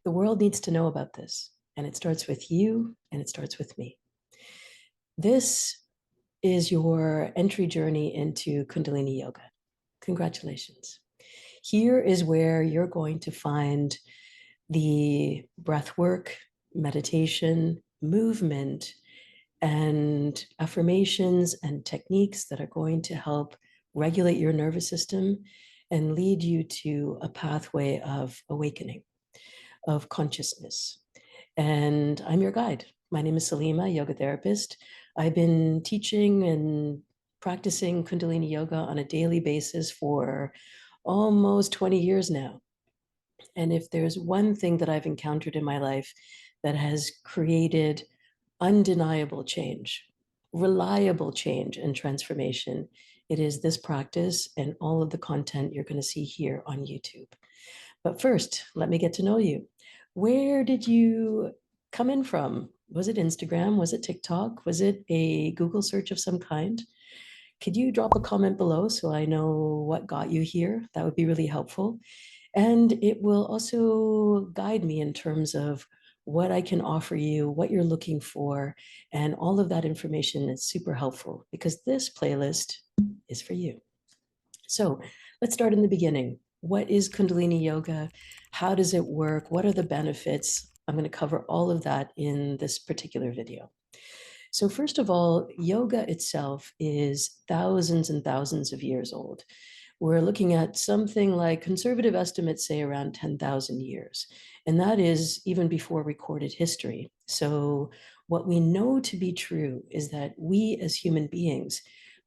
The world needs to know about this, and it starts with you and it starts with me. This is your entry journey into Kundalini Yoga. Congratulations. Here is where you're going to find the breath work, meditation, movement, and affirmations and techniques that are going to help regulate your nervous system and lead you to a pathway of awakening, of consciousness. And I'm your guide. My name is Salimah, yoga therapist. I've been teaching and practicing Kundalini Yoga on a daily basis for almost 20 years now. And if there's one thing that I've encountered in my life that has created undeniable change, reliable change and transformation, it is this practice and all of the content you're going to see here on YouTube. But first, let me get to know you. Where did you come in from? Was it Instagram? Was it TikTok? Was it a Google search of some kind? Could you drop a comment below so I know what got you here? That would be really helpful. And it will also guide me in terms of what I can offer you, what you're looking for, and all of that information is super helpful because this playlist is for you. So let's start in the beginning. What is Kundalini Yoga? How does it work? What are the benefits? I'm going to cover all of that in this particular video. So first of all, yoga itself is thousands and thousands of years old. We're looking at something like conservative estimates say around 10,000 years. And that is even before recorded history. So what we know to be true is that we as human beings,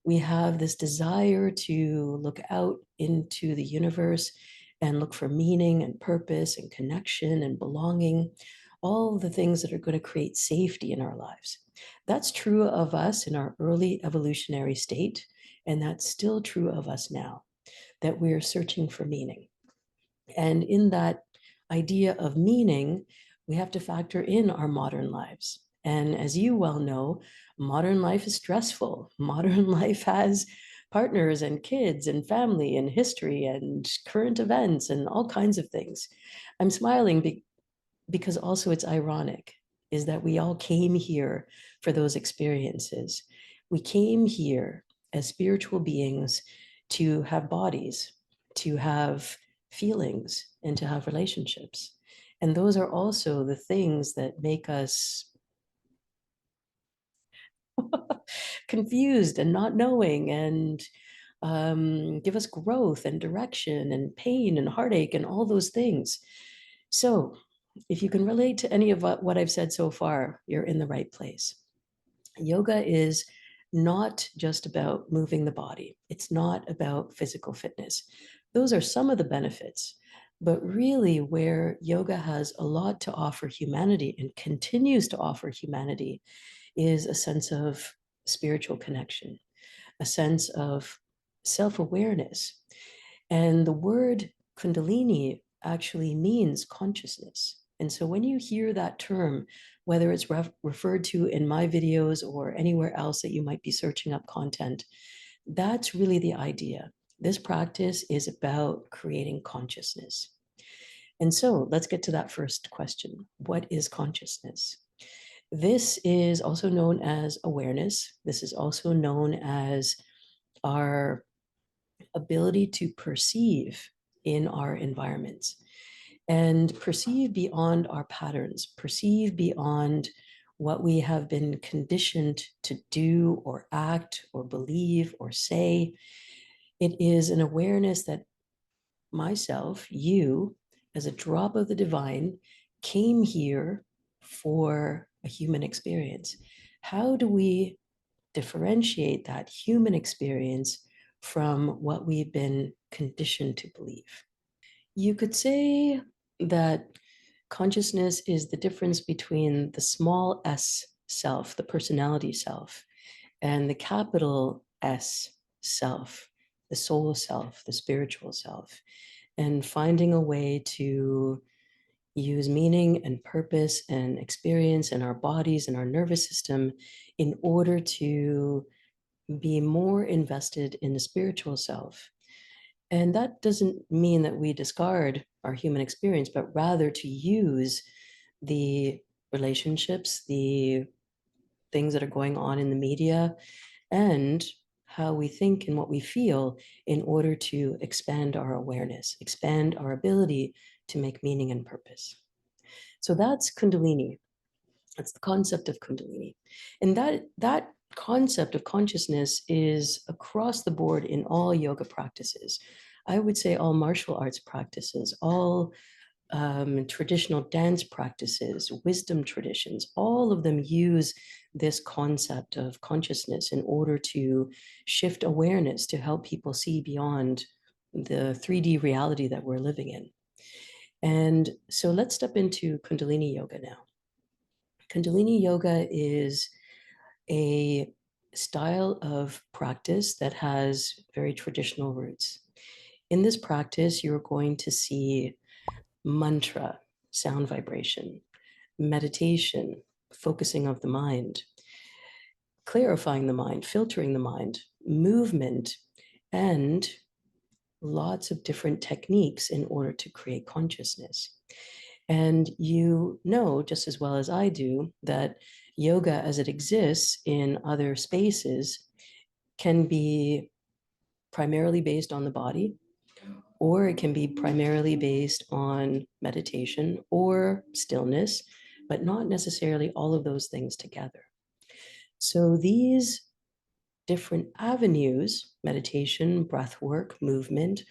we have this desire to look out into the universe and look for meaning and purpose and connection and belonging, all the things that are going to create safety in our lives. That's true of us in our early evolutionary state, and that's still true of us now, that we're searching for meaning. And in that idea of meaning, we have to factor in our modern lives. And as you well know, modern life is stressful. Modern life has partners and kids and family and history and current events and all kinds of things. I'm smiling because also it's ironic is that we all came here for those experiences. We came here as spiritual beings to have bodies, to have feelings, and to have relationships. And those are also the things that make us confused and not knowing and give us growth and direction and pain and heartache and all those things. So if you can relate to any of what I've said so far, you're in the right place. Yoga is not just about moving the body. It's not about physical fitness. Those are some of the benefits, but really where yoga has a lot to offer humanity and continues to offer humanity is a sense of spiritual connection, a sense of self-awareness. And the word Kundalini actually means consciousness. And so when you hear that term, whether it's referred to in my videos or anywhere else that you might be searching up content, that's really the idea. This practice is about creating consciousness. And so let's get to that first question. What is consciousness? This is also known as awareness. This is also known as our ability to perceive in our environments and perceive beyond our patterns, perceive beyond what we have been conditioned to do or act or believe or say. It is an awareness that myself, you, as a drop of the divine, came here for a human experience. How do we differentiate that human experience from what we've been conditioned to believe? You could say that consciousness is the difference between the small s self, the personality self, and the capital S self, the soul self, the spiritual self, and finding a way to use meaning and purpose and experience in our bodies and our nervous system in order to be more invested in the spiritual self. And that doesn't mean that we discard our human experience, but rather to use the relationships, the things that are going on in the media, and how we think and what we feel in order to expand our awareness, expand our ability to make meaning and purpose. So that's Kundalini. That's the concept of Kundalini. And that concept of consciousness is across the board in all yoga practices. I would say all martial arts practices, all traditional dance practices, wisdom traditions, all of them use this concept of consciousness in order to shift awareness to help people see beyond the 3D reality that we're living in. And so let's step into Kundalini Yoga now. Kundalini Yoga is a style of practice that has very traditional roots. In this practice, you're going to see mantra, sound vibration, meditation, focusing of the mind, clarifying the mind, filtering the mind, movement, and lots of different techniques in order to create consciousness. And you know, just as well as I do, that yoga as it exists in other spaces can be primarily based on the body, or it can be primarily based on meditation or stillness, but not necessarily all of those things together. So these different avenues, meditation, breath work, movement,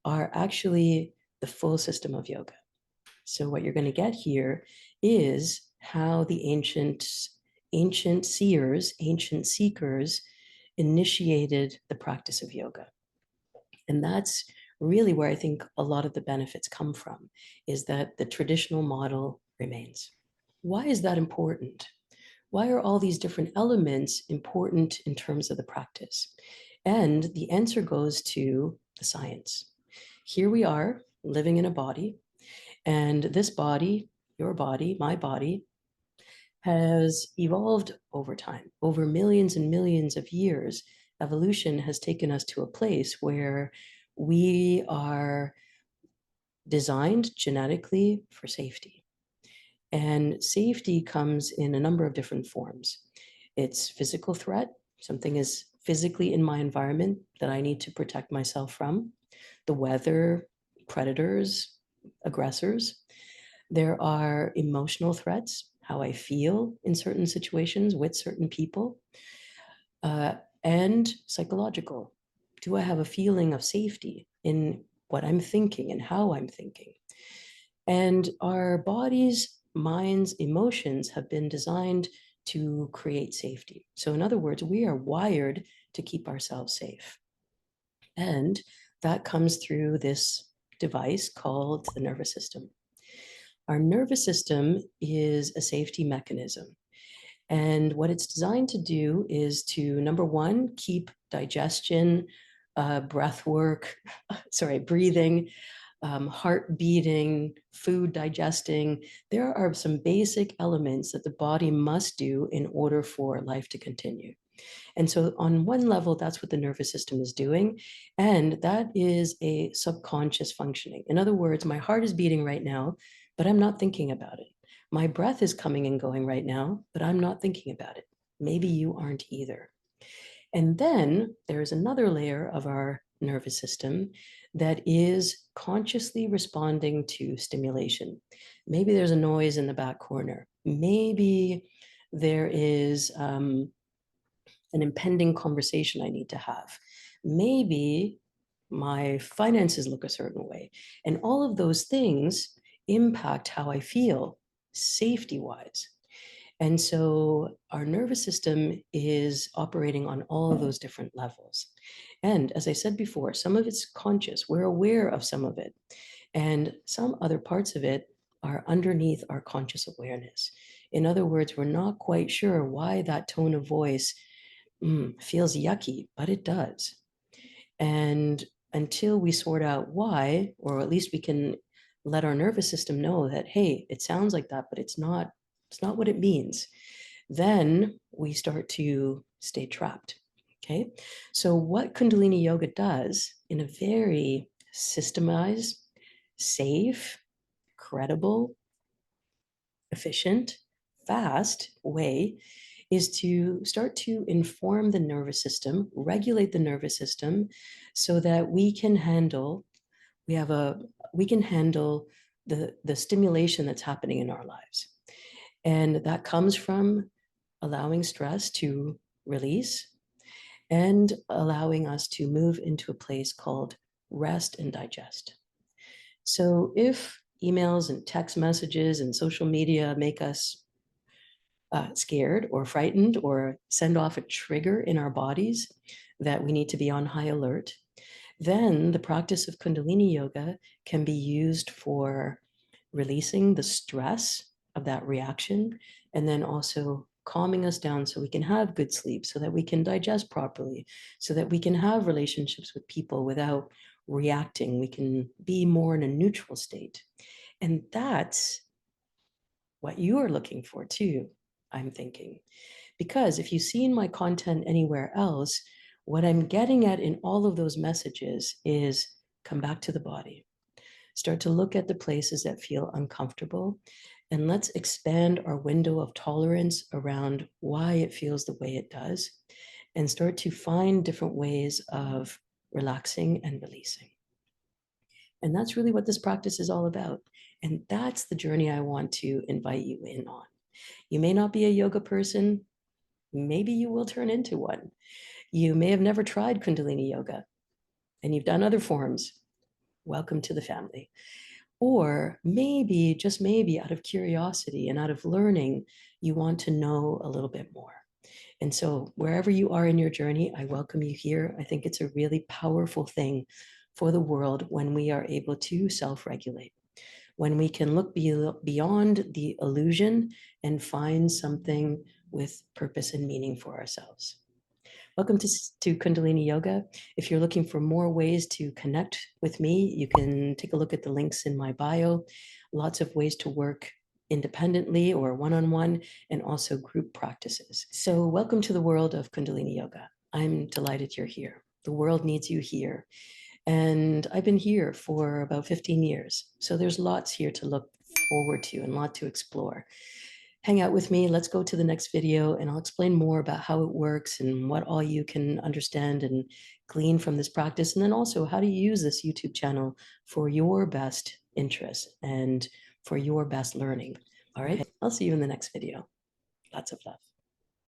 are actually the full system of yoga. So what you're going to get here is how the ancient seers, ancient seekers initiated the practice of yoga. And that's really where I think a lot of the benefits come from, is that the traditional model remains. Why is that important? Why are all these different elements important in terms of the practice? And the answer goes to the science. Here we are living in a body, and this body, your body, my body, has evolved over time. Over millions and millions of years, evolution has taken us to a place where we are designed genetically for safety. And safety comes in a number of different forms. It's physical threat. Something is physically in my environment that I need to protect myself from. The weather, predators, aggressors. There are emotional threats, how I feel in certain situations with certain people, and psychological. Do I have a feeling of safety in what I'm thinking and how I'm thinking? And our bodies, minds, emotions have been designed to create safety. So in other words, we are wired to keep ourselves safe. And that comes through this device called the nervous system. Our nervous system is a safety mechanism. And what it's designed to do is to, number one, keep digestion, breath work, breathing, heart beating, food digesting. There are some basic elements that the body must do in order for life to continue. And so on one level, that's what the nervous system is doing. And that is a subconscious functioning. In other words, my heart is beating right now, but I'm not thinking about it. My breath is coming and going right now, but I'm not thinking about it. Maybe you aren't either. And then there's another layer of our nervous system that is consciously responding to stimulation. Maybe there's a noise in the back corner. Maybe there is an impending conversation I need to have. Maybe my finances look a certain way. And all of those things impact how I feel safety-wise. And so our nervous system is operating on all of those different levels. And as I said before, some of it's conscious. We're aware of some of it. And some other parts of it are underneath our conscious awareness. In other words, we're not quite sure why that tone of voice feels yucky, but it does. And until we sort out why, or at least we can let our nervous system know that, hey, it sounds like that, but it's not what it means, then we start to stay trapped. Okay. So what Kundalini Yoga does in a very systemized, safe, credible, efficient, fast way is to start to inform the nervous system, regulate the nervous system so that we can handle the stimulation that's happening in our lives. And that comes from allowing stress to release and allowing us to move into a place called rest and digest. So if emails and text messages and social media make us scared or frightened or send off a trigger in our bodies that we need to be on high alert, then the practice of Kundalini Yoga can be used for releasing the stress of that reaction and then also calming us down so we can have good sleep, so that we can digest properly, so that we can have relationships with people without reacting. We can be more in a neutral state. And that's what you are looking for too, I'm thinking. Because if you've seen my content anywhere else, what I'm getting at in all of those messages is come back to the body. Start to look at the places that feel uncomfortable, and let's expand our window of tolerance around why it feels the way it does, and start to find different ways of relaxing and releasing. And that's really what this practice is all about. And that's the journey I want to invite you in on. You may not be a yoga person. Maybe you will turn into one. You may have never tried Kundalini Yoga and you've done other forms. Welcome to the family. Or maybe, just maybe, out of curiosity and out of learning, you want to know a little bit more. And so wherever you are in your journey, I welcome you here. I think it's a really powerful thing for the world when we are able to self-regulate, when we can look beyond the illusion and find something with purpose and meaning for ourselves. Welcome to Kundalini Yoga. If you're looking for more ways to connect with me, you can take a look at the links in my bio. Lots of ways to work independently or one-on-one, and also group practices. So welcome to the world of Kundalini Yoga. I'm delighted you're here. The world needs you here. And I've been here for about 15 years. So there's lots here to look forward to and a lot to explore. Hang out with me. Let's go to the next video and I'll explain more about how it works and what all you can understand and glean from this practice. And then also how to use this YouTube channel for your best interest and for your best learning. All right, I'll see you in the next video. Lots of love.